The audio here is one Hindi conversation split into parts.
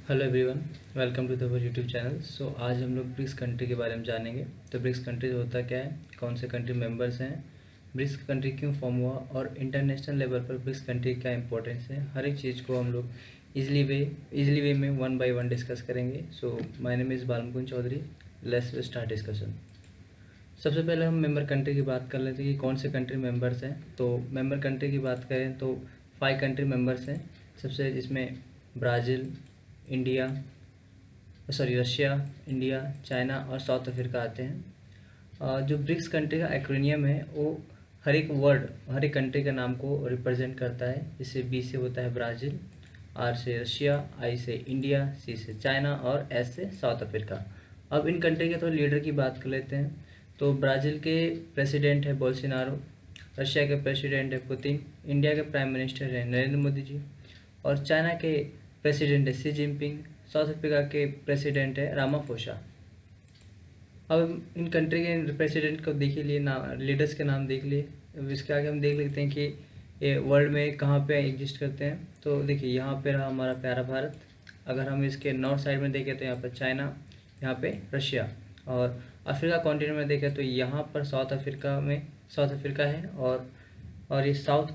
Hello everyone, welcome to the our YouTube channel. So आज हम लोग ब्रिक्स कंट्री के बारे में जानेंगे। तो ब्रिक्स कंट्री होता क्या है, कौन से कंट्री मेंबर्स हैं, ब्रिक्स कंट्री क्यों फॉर्म हुआ और इंटरनेशनल लेवल पर ब्रिक्स कंट्री क्या इंपॉर्टेंस है, हर एक चीज़ को हम लोग इजली वे में वन बाय वन डिस्कस करेंगे। So my name is Balmukund Chaudhary. Let's start discussion. सबसे पहले हम मेंबर कंट्री की बात कर लेते हैं कि कौन से कंट्री मेंबर्स हैं। तो मेंबर कंट्री की बात करें तो 5 कंट्री मेंबर्स हैं। सबसे जिसमें Brazil, India Russia, India, China और साउथ अफ्रीका आते हैं। जो ब्रिक्स कंट्री का एक्रोनियम है वो हर एक कंट्री के नाम को रिप्रेजेंट करता है। जैसे बी से होता है ब्राज़ील, आर से रशिया, आई से इंडिया, सी से चाइना और एस से साउथ अफ्रीका। अब इन कंट्री के थोड़े लीडर की बात कर लेते हैं। तो ब्राज़ील के प्रेसिडेंट है बोल्सोनारो, रशिया के प्रेसिडेंट है पुतिन, इंडिया के प्राइम मिनिस्टर है नरेंद्र मोदी जी और चाइना के प्रेसिडेंट है शी जिनपिंग, साउथ अफ्रीका के प्रेसिडेंट है रामाफोसा। अब इन कंट्री के प्रेसिडेंट को देख ही लिए, नाम लीडर्स के नाम देख लिए। अब इसके आगे हम देख लेते हैं कि ये वर्ल्ड में कहाँ पे एग्जिस्ट करते हैं। तो देखिए यहाँ पे रहा हमारा प्यारा भारत। अगर हम इसके नॉर्थ साइड में देखें तो यहाँ पर चाइना, यहाँ पे रशिया, और अफ्रीका कॉन्टिनेंट में देखें तो यहाँ पर साउथ अफ्रीका है, और ये साउथ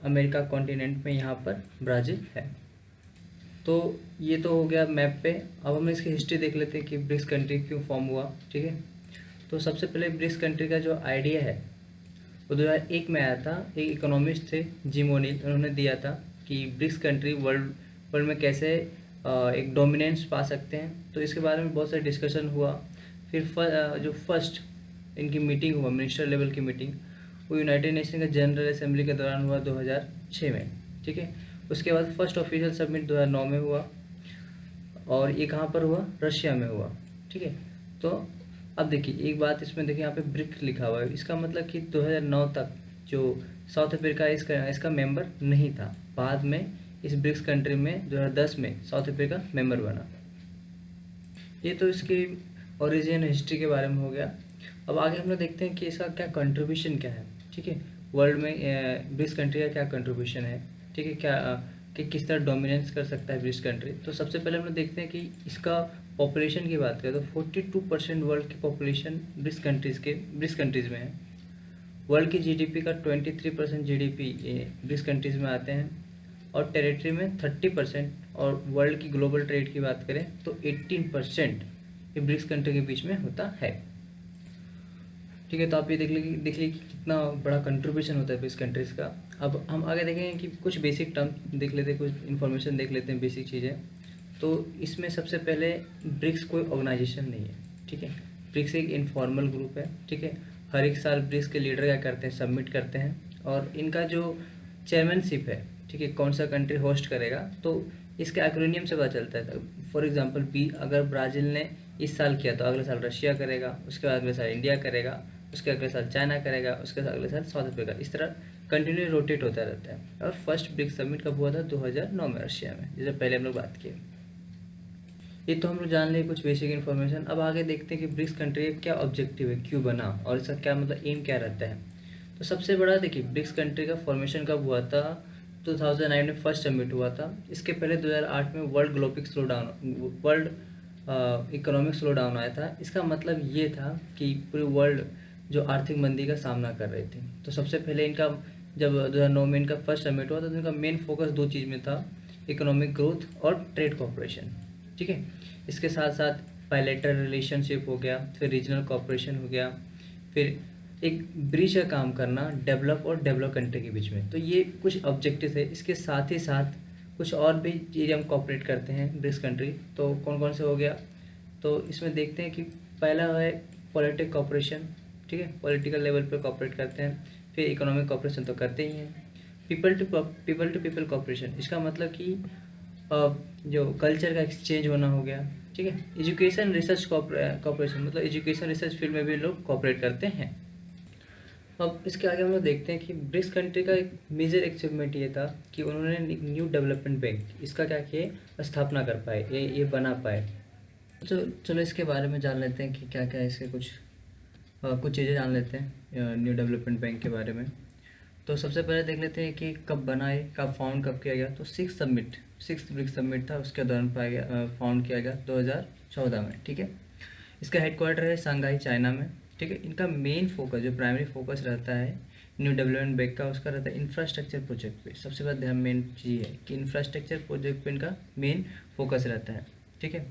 अमेरिका कॉन्टिनेंट में यहाँ पर ब्राज़ील है। तो ये तो हो गया मैप पे। अब हम इसकी हिस्ट्री देख लेते हैं कि ब्रिक्स कंट्री क्यों फॉर्म हुआ। ठीक है, तो सबसे पहले ब्रिक्स कंट्री का जो आइडिया है वो 2001 में आया था। एक इकोनॉमिस्ट थे जिम ओनील, उन्होंने दिया था कि ब्रिक्स कंट्री वर्ल्ड में कैसे एक डोमिनेंस पा सकते हैं। तो इसके बारे में बहुत सारे डिस्कशन हुआ। फिर जो फर्स्ट इनकी मीटिंग हुआ, मिनिस्टर लेवल की मीटिंग, वो यूनाइटेड नेशन का जनरल असेंबली के दौरान हुआ 2006 में। ठीक है, उसके बाद फर्स्ट ऑफिशियल सबमिट 2009 में हुआ, और ये कहाँ पर हुआ, रशिया में हुआ। ठीक है, तो अब देखिए एक बात इसमें देखिए, यहाँ पे ब्रिक्स लिखा हुआ है, इसका मतलब कि 2009 तक जो साउथ अफ्रीका इसका मेंबर नहीं था। बाद में इस ब्रिक्स कंट्री में 2010 में साउथ अफ्रीका मेंबर बना। ये तो इसकी ओरिजिन हिस्ट्री के बारे में हो गया। अब आगे हम लोग देखते हैं कि इसका क्या कंट्रीब्यूशन क्या है। ठीक है, वर्ल्ड में ब्रिक्स कंट्री का क्या कंट्रीब्यूशन है। ठीक है, कि किस तरह डोमिनेंस कर सकता है ब्रिक्स कंट्री। तो सबसे पहले हम लोग देखते हैं कि इसका पॉपुलेशन की बात करें तो 42% वर्ल्ड की पॉपुलेशन ब्रिक्स कंट्रीज़ में है। वर्ल्ड की जीडीपी का 23% जीडीपी ब्रिक्स कंट्रीज़ में आते हैं, और टेरिटरी में 30%, और वर्ल्ड की ग्लोबल ट्रेड की बात करें तो 18% ये ब्रिक्स कंट्री के बीच में होता है। ठीक है, तो आप ये देख लीजिए कि कितना बड़ा कंट्रीब्यूशन होता है ब्रिक्स कंट्रीज़ का। अब हम आगे देखेंगे कि कुछ बेसिक टर्म देख लेते हैं, कुछ इन्फॉर्मेशन देख लेते हैं, बेसिक चीज़ें। तो इसमें सबसे पहले ब्रिक्स कोई ऑर्गेनाइजेशन नहीं है। ठीक है, ब्रिक्स एक इनफॉर्मल ग्रुप है। ठीक है, हर एक साल ब्रिक्स के लीडर क्या करते हैं, सबमिट करते हैं, और इनका जो चेयरमैनशिप है, ठीक है, कौन सा कंट्री होस्ट करेगा, तो इसके एक्रोनियम से पता चलता है। फॉर एग्जांपल अगर ब्राज़ील ने इस साल किया तो अगले साल रशिया करेगा, उसके बाद अगले साल इंडिया करेगा, उसके अगले साल चाइना करेगा, उसके साल अगले साल साउथ अफ्रीका। इस तरह कंटिन्यू रोटेट होता रहता है। और फर्स्ट ब्रिक्स समिट कब हुआ था, 2009 में रशिया में, जैसे पहले हम लोग बात किए। ये तो हम लोग जान लिए कुछ बेसिक इन्फॉर्मेशन। अब आगे देखते हैं कि ब्रिक्स कंट्री का क्या ऑब्जेक्टिव है, क्यों बना, और इसका क्या मतलब एम क्या रहता है। तो सबसे बड़ा देखिए, ब्रिक्स कंट्री का फॉर्मेशन कब हुआ था, 2009 में फर्स्ट समिट हुआ था। इसके पहले 2008 में वर्ल्ड इकोनॉमिक स्लो डाउन आया था। इसका मतलब ये था कि पूरी वर्ल्ड जो आर्थिक मंदी का सामना कर रही थी। तो सबसे पहले इनका जब 2009 में इनका फर्स्ट समिट हुआ तो इनका मेन फोकस दो चीज़ में था, इकोनॉमिक ग्रोथ और ट्रेड कोऑपरेशन। ठीक है, इसके साथ साथ बायलैटरल रिलेशनशिप हो गया, फिर रीजनल कोऑपरेशन हो गया, फिर एक ब्रिज का काम करना डेवलप और डेवलप कंट्री के बीच में। तो ये कुछ ऑब्जेक्टिव है। इसके साथ ही साथ कुछ और भी चीज़ें हम कोऑपरेट करते हैं ब्रिक्स कंट्री। तो कौन कौन से हो गया, तो इसमें देखते हैं कि पहला है पॉलिटिक कोऑपरेशन। ठीक है, पॉलिटिकल लेवल पे कोऑपरेट करते हैं। फिर इकोनॉमिक कोऑपरेशन तो करते ही हैं। पीपल टू पीपल कोऑपरेशन, इसका मतलब कि जो कल्चर का एक्सचेंज होना हो गया। ठीक है, एजुकेशन रिसर्च कोऑपरेशन, मतलब एजुकेशन रिसर्च फील्ड में भी लोग कोऑपरेट करते हैं। अब इसके आगे हम लोग देखते हैं कि ब्रिक्स कंट्री का एक मेजर अचीवमेंट ये था कि उन्होंने न्यू डेवलपमेंट बैंक, इसका क्या किए, स्थापना कर पाए, ये बना पाए। तो चलो इसके बारे में जान लेते हैं कि क्या क्या इसके कुछ चीज़ें जान लेते हैं न्यू डेवलपमेंट बैंक के बारे में। तो सबसे पहले देख लेते हैं कि कब बना है, कब फाउंड कब किया गया। तो 6th ब्रिक्स समिट था उसके दौरान पाया गया, फाउंड किया गया 2014 में। ठीक है, इसका हेडक्वार्टर है शंघाई चाइना में। ठीक है, इनका मेन फोकस जो प्राइमरी फोकस रहता है न्यू डेवलपमेंट बैंक का, उसका रहता है इंफ्रास्ट्रक्चर प्रोजेक्ट पे। सबसे बड़ा ध्यान मेन चीज़ है कि इंफ्रास्ट्रक्चर प्रोजेक्ट पे इनका मेन फोकस रहता है। ठीक है,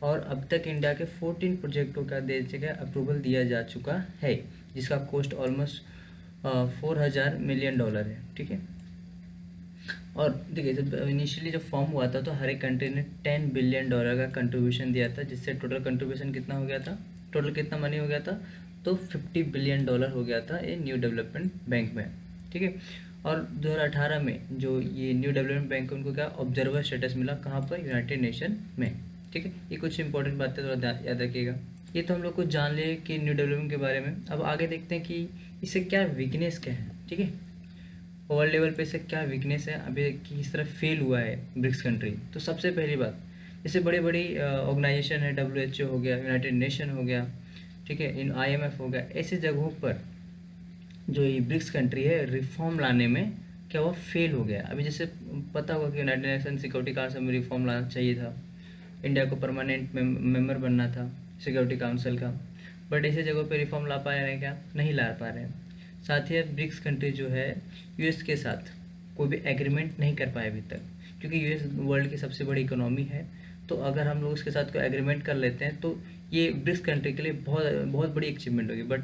और अब तक इंडिया के 14 प्रोजेक्टों का दे जगह अप्रूवल दिया जा चुका है, जिसका कॉस्ट ऑलमोस्ट $4,000 मिलियन है। ठीक है, और देखिए जब इनिशियली जब फॉर्म हुआ था तो हर एक कंट्री ने $10 बिलियन का कंट्रीब्यूशन दिया था, जिससे टोटल कंट्रीब्यूशन कितना हो गया था, टोटल कितना मनी हो गया था, तो $50 बिलियन हो गया था ये न्यू डेवलपमेंट बैंक में। ठीक है, और 2018 में जो ये न्यू डेवलपमेंट बैंक उनको क्या ऑब्जर्वर स्टेटस मिला, कहाँ पर, यूनाइटेड नेशन में। ठीक है, ये कुछ इंपॉर्टेंट बातें थोड़ा याद रखिएगा। ये तो हम लोग कुछ जान लिए कि न्यू डेवलपमेंट के बारे में। अब आगे देखते हैं कि इससे क्या वीकनेस क्या है। ठीक है, वर्ल्ड लेवल पे से क्या वीकनेस है, अभी किस तरह फेल हुआ है ब्रिक्स कंट्री। तो सबसे पहली बात, जैसे बड़ी बड़ी ऑर्गेनाइजेशन है, WHO हो गया, यूनाइटेड नेशन हो गया, ठीक है, इन IMF हो गया, ऐसी जगहों पर जो ये ब्रिक्स कंट्री है रिफॉर्म लाने में क्या हुआ, फेल हो गया। अभी जैसे पता होगा कि यूनाइटेड नेशन सिक्योरिटी काउंसिल में रिफॉर्म लाना चाहिए था, इंडिया को परमानेंट मेंबर बनना था सिक्योरिटी काउंसिल का, बट ऐसी जगहों पे रिफॉर्म ला पा रहे हैं क्या, नहीं ला पा रहे हैं। साथ ही ब्रिक्स कंट्री जो है US के साथ कोई भी एग्रीमेंट नहीं कर पाए अभी तक, क्योंकि US वर्ल्ड की सबसे बड़ी इकोनॉमी है। तो अगर हम लोग उसके साथ कोई एग्रीमेंट कर लेते हैं तो ये ब्रिक्स कंट्री के लिए बहुत बहुत बड़ी अचीवमेंट होगी, बट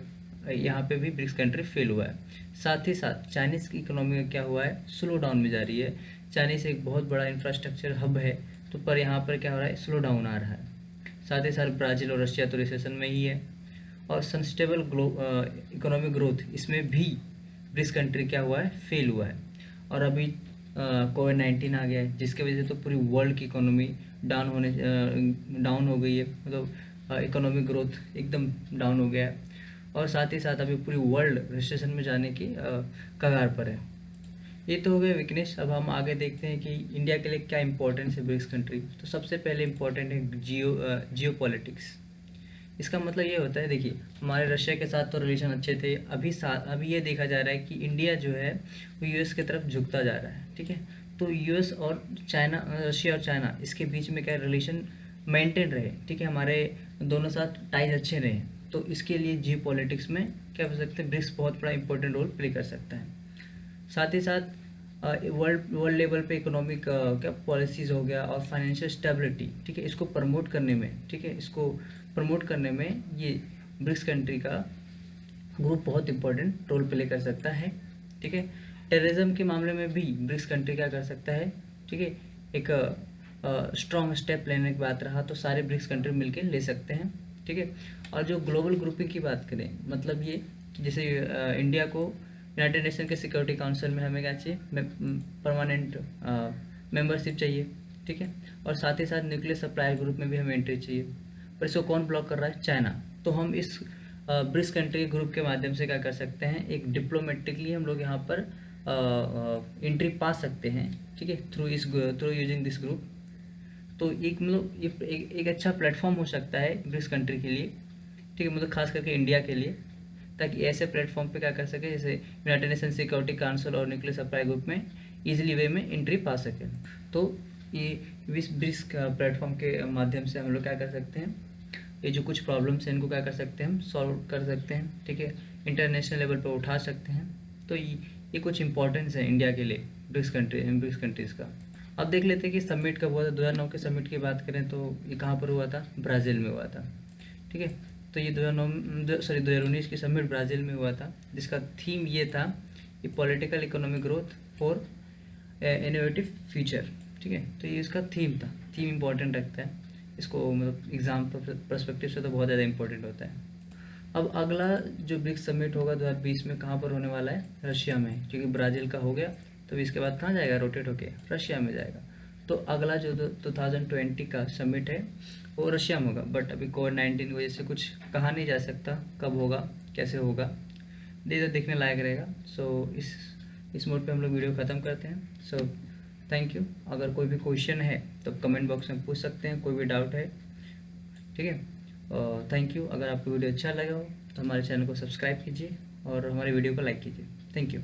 यहाँ पे भी ब्रिक्स कंट्री फेल हुआ है। साथ ही साथ चाइनीज़ की इकोनॉमी का क्या हुआ है, स्लो डाउन में जा रही है। चाइनीज़ एक बहुत बड़ा इंफ्रास्ट्रक्चर हब है, तो पर यहाँ पर क्या हो रहा है, स्लो डाउन आ रहा है। साथ ही साथ ब्राज़ील और रशिया तो रिसेशन में ही है, और सस्टेनेबल इकोनॉमिक ग्रोथ इसमें भी ब्रिक्स कंट्री क्या हुआ है, फेल हुआ है। और अभी कोविड-19 आ गया है, जिसकी वजह से तो पूरी वर्ल्ड की इकोनॉमी डाउन हो गई है, मतलब इकोनॉमिक ग्रोथ एकदम डाउन हो गया है। और साथ ही साथ अभी पूरी वर्ल्ड रिसेशन में जाने की कगार पर है। ये तो हो गया वीकनेस। अब हम आगे देखते हैं कि इंडिया के लिए क्या इंपॉर्टेंस है ब्रिक्स कंट्री। तो सबसे पहले इम्पोर्टेंट है जियो पॉलिटिक्स। इसका मतलब ये होता है, देखिए हमारे रशिया के साथ तो रिलेशन अच्छे थे, अभी ये देखा जा रहा है कि इंडिया जो है वो US की तरफ झुकता जा रहा है। ठीक है, तो US और चाइना, रशिया और चाइना, इसके बीच में क्या रिलेशन मेंटेन रहे। ठीक है, हमारे दोनों साथ टाइज अच्छे रहे, तो इसके लिए जियो पॉलिटिक्स में क्या हो सकता है, ब्रिक्स बहुत बड़ा इंपॉर्टेंट रोल प्ले कर सकता है। साथ ही साथ वर्ल्ड लेवल पे इकोनॉमिक क्या पॉलिसीज़ हो गया और फाइनेंशियल स्टेबिलिटी, ठीक है, इसको प्रमोट करने में, ठीक है, इसको प्रमोट करने में ये ब्रिक्स कंट्री का ग्रुप बहुत इंपॉर्टेंट रोल प्ले कर सकता है। ठीक है, टेररिज्म के मामले में भी ब्रिक्स कंट्री क्या कर सकता है, ठीक है, एक स्ट्रॉन्ग स्टेप लेने की बात रहा तो सारे ब्रिक्स कंट्री मिलकर ले सकते हैं। ठीक है, और जो ग्लोबल ग्रुपिंग की बात करें, मतलब ये जैसे इंडिया को यूनाइटेड नेशन के सिक्योरिटी काउंसिल में हमें क्या चाहिए, परमानेंट मेंबरशिप चाहिए। ठीक है, और साथ ही साथ न्यूक्लियर सप्लायर ग्रुप में भी हमें एंट्री चाहिए, पर इसको कौन ब्लॉक कर रहा है, चाइना। तो हम इस ब्रिक्स कंट्री के ग्रुप के माध्यम से क्या कर सकते हैं, एक डिप्लोमेटिकली हम लोग यहाँ पर एंट्री पा सकते हैं। ठीक है, थ्रू यूजिंग दिस ग्रुप। तो एक मतलब ये एक अच्छा प्लेटफॉर्म हो सकता है ब्रिक्स कंट्री के लिए। ठीक है, मतलब खास करके इंडिया के लिए, ताकि ऐसे प्लेटफॉर्म पे क्या कर सके, जैसे यूनाइटेड नेशन सिक्योरिटी काउंसिल और न्यूक्लियर सप्लाई ग्रुप में इजीली वे में एंट्री पा सके। तो ये इस ब्रिक्स प्लेटफॉर्म के माध्यम से हम लोग क्या कर सकते हैं, ये जो कुछ प्रॉब्लम्स हैं इनको क्या कर सकते हैं, हम सॉल्व कर सकते हैं। ठीक है, इंटरनेशनल लेवल पर उठा सकते हैं। तो ये कुछ इंपॉर्टेंस है इंडिया के लिए ब्रिक्स कंट्रीज़ का। अब देख लेते हैं कि समिट कब हुआ था। 2009 के समिट की बात करें तो ये कहाँ पर हुआ था, ब्राज़ील में हुआ था। ठीक है, तो ये 2019 की समिट ब्राज़ील में हुआ था, जिसका थीम ये था कि political economic growth for innovative future. ठीक है, तो ये इसका थीम था। थीम इंपॉर्टेंट रखता है इसको, मतलब एग्जाम पर्सपेक्टिव से तो बहुत ज़्यादा इंपॉर्टेंट होता है। अब अगला जो ब्रिक्स समिट होगा 2020 में कहाँ पर होने वाला है, रशिया में, क्योंकि ब्राज़ील का हो गया तो इसके बाद कहाँ जाएगा, रोटेट होके रशिया में जाएगा। तो अगला जो 2020 का समिट है वो रशिया में होगा, बट अभी कोविड-19 की वजह से कुछ कहा नहीं जा सकता कब होगा, कैसे होगा, देखने लायक रहेगा। सो इस मोड पे हम लोग वीडियो ख़त्म करते हैं। So thank you. अगर कोई भी क्वेश्चन है तो कमेंट बॉक्स में पूछ सकते हैं, कोई भी डाउट है। ठीक है, थैंक यू। अगर आपको वीडियो अच्छा लगा हो तो हमारे चैनल को सब्सक्राइब कीजिए और हमारे वीडियो को लाइक कीजिए। Thank you.